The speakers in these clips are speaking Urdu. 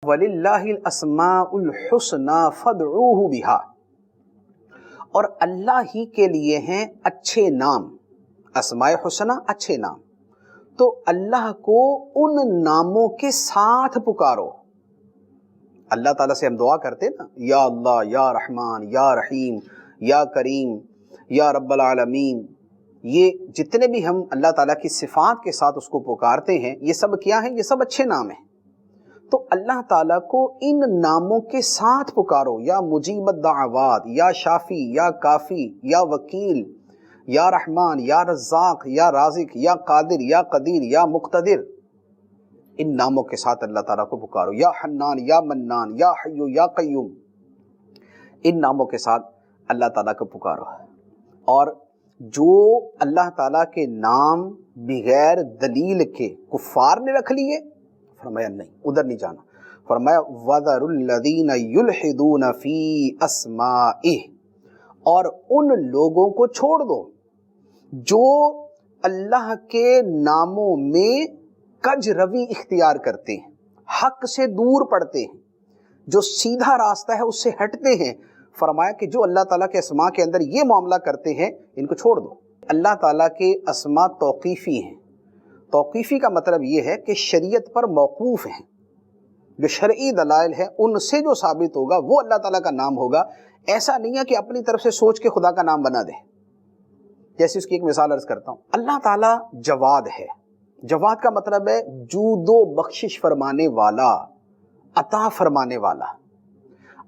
وَلِلَّهِ الْأَسْمَاءُ الْحُسْنَى فَادْعُوهُ بِهَا، اور اللہ ہی کے لیے ہیں اچھے نام، اسماء حسنہ اچھے نام، تو اللہ کو ان ناموں کے ساتھ پکارو۔ اللہ تعالیٰ سے ہم دعا کرتے نا، یا اللہ، یا رحمان، یا رحیم، یا کریم، یا رب العالمین، یہ جتنے بھی ہم اللہ تعالیٰ کی صفات کے ساتھ اس کو پکارتے ہیں، یہ سب کیا ہیں؟ یہ سب اچھے نام ہیں۔ تو اللہ تعالیٰ کو ان ناموں کے ساتھ پکارو، یا مجیب الدعوات، یا شافی، یا کافی، یا وکیل، یا رحمان، یا رزاق، یا رازق، یا قادر، یا قدیر، یا مقتدر، ان ناموں کے ساتھ اللہ تعالیٰ کو پکارو۔ یا حنان، یا منان، یا حیو، یا قیوم، ان ناموں کے ساتھ اللہ تعالیٰ کو پکارو۔ اور جو اللہ تعالیٰ کے نام بغیر دلیل کے کفار نے رکھ لیے، فرمایا نہیں، ادھر نہیں جانا۔ فرمایا وَذَرُوا الَّذِينَ يُلْحِدُونَ فِي أَسْمَائِهِ، اور ان لوگوں کو چھوڑ دو جو اللہ کے ناموں میں کج روی اختیار کرتے ہیں، حق سے دور پڑتے ہیں، جو سیدھا راستہ ہے اس سے ہٹتے ہیں۔ فرمایا کہ جو اللہ تعالیٰ کے اسماء کے اندر یہ معاملہ کرتے ہیں، ان کو چھوڑ دو۔ اللہ تعالیٰ کے اسماء توقیفی ہیں۔ توقیفی کا مطلب یہ ہے کہ شریعت پر موقوف ہیں، جو شرعی دلائل ہیں ان سے جو ثابت ہوگا وہ اللہ تعالیٰ کا نام ہوگا۔ ایسا نہیں ہے کہ اپنی طرف سے سوچ کے خدا کا نام بنا دے۔ جیسے اس کی ایک مثال عرض کرتا ہوں، اللہ تعالیٰ جواد ہے۔ جواد کا مطلب ہے جود و بخشش فرمانے والا، عطا فرمانے والا۔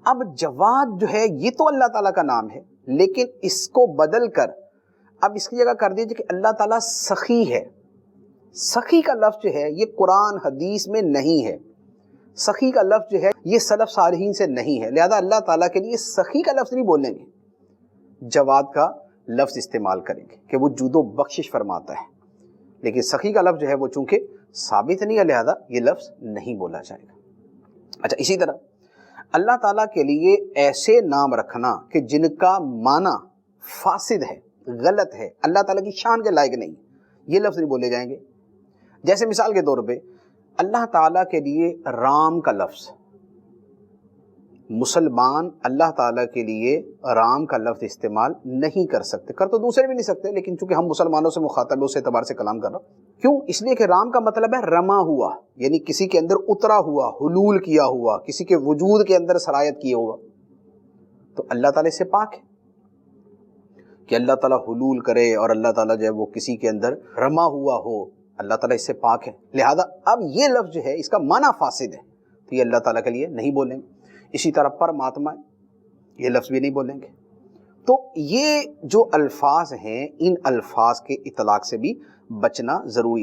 اب جواد جو ہے یہ تو اللہ تعالیٰ کا نام ہے، لیکن اس کو بدل کر اب اس کی جگہ کر دیجئے کہ اللہ تعالیٰ سخی ہے۔ سخی کا لفظ جو ہے یہ قرآن حدیث میں نہیں ہے، سخی کا لفظ جو ہے یہ سلف صالحین سے نہیں ہے، لہذا اللہ تعالیٰ کے لیے سخی کا لفظ نہیں بولیں گے، جواد کا لفظ استعمال کریں گے کہ وہ جود و بخشش فرماتا ہے۔ لیکن سخی کا لفظ جو ہے وہ چونکہ ثابت نہیں ہے، لہذا یہ لفظ نہیں بولا جائے گا۔ اچھا، اسی طرح اللہ تعالیٰ کے لیے ایسے نام رکھنا کہ جن کا معنی فاسد ہے، غلط ہے، اللہ تعالیٰ کی شان کے لائق نہیں، یہ لفظ نہیں بولے جائیں گے۔ جیسے مثال کے طور پہ اللہ تعالیٰ کے لیے رام کا لفظ، مسلمان اللہ تعالیٰ کے لیے رام کا لفظ استعمال نہیں کر سکتے، کر تو دوسرے بھی نہیں سکتے، لیکن چونکہ ہم مسلمانوں سے مخاطب ہیں اس اعتبار سے کلام کر رہا ہوں۔ کیوں؟ اس لیے کہ رام کا مطلب ہے رما ہوا، یعنی کسی کے اندر اترا ہوا، حلول کیا ہوا، کسی کے وجود کے اندر سرایت کیا ہوا۔ تو اللہ تعالیٰ سے پاک ہے کہ اللہ تعالیٰ حلول کرے اور اللہ تعالیٰ جو ہے وہ کسی کے اندر رما ہوا ہو، اللہ تعالیٰ اس سے پاک ہے۔ لہذا اب یہ لفظ جو ہے اس کا معنی فاسد ہے، تو یہ اللہ تعالیٰ کے لیے نہیں بولیں گے۔ اسی طرح پرماتما، یہ لفظ بھی نہیں بولیں گے۔ تو یہ جو الفاظ ہیں ان الفاظ کے اطلاق سے بھی بچنا ضروری ہے۔